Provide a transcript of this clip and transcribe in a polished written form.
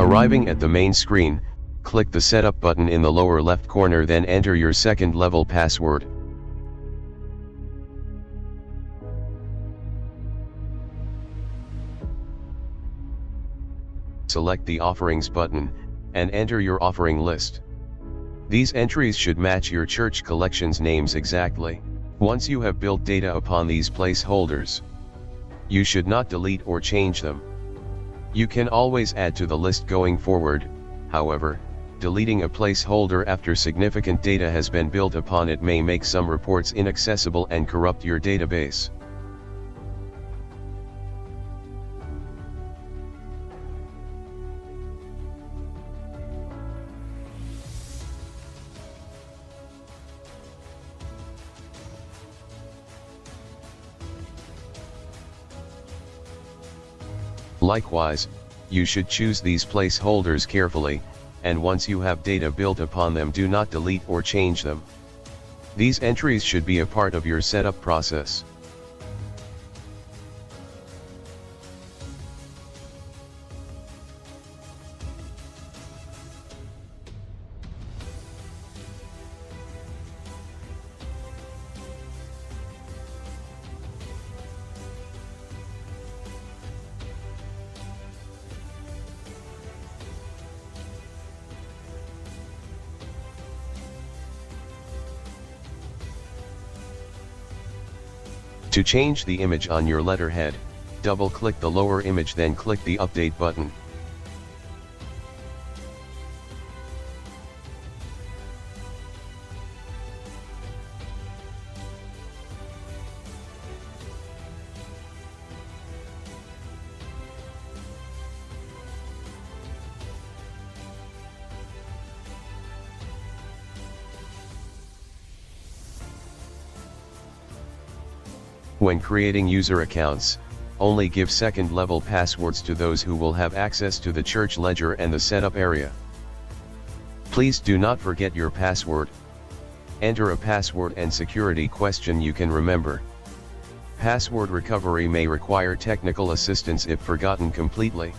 Arriving at the main screen, click the Setup button in the lower left corner, then enter your second-level password. Select the Offerings button, and enter your offering list. These entries should match your church collection's names exactly. Once you have built data upon these placeholders, you should not delete or change them. You can always add to the list going forward. However, deleting a placeholder after significant data has been built upon it may make some reports inaccessible and corrupt your database. Likewise, you should choose these placeholders carefully, and once you have data built upon them, do not delete or change them. These entries should be a part of your setup process. To change the image on your letterhead, double-click the lower image, then click the Update button. When creating user accounts, only give second-level passwords to those who will have access to the church ledger and the setup area. Please do not forget your password. Enter a password and security question you can remember. Password recovery may require technical assistance if forgotten completely.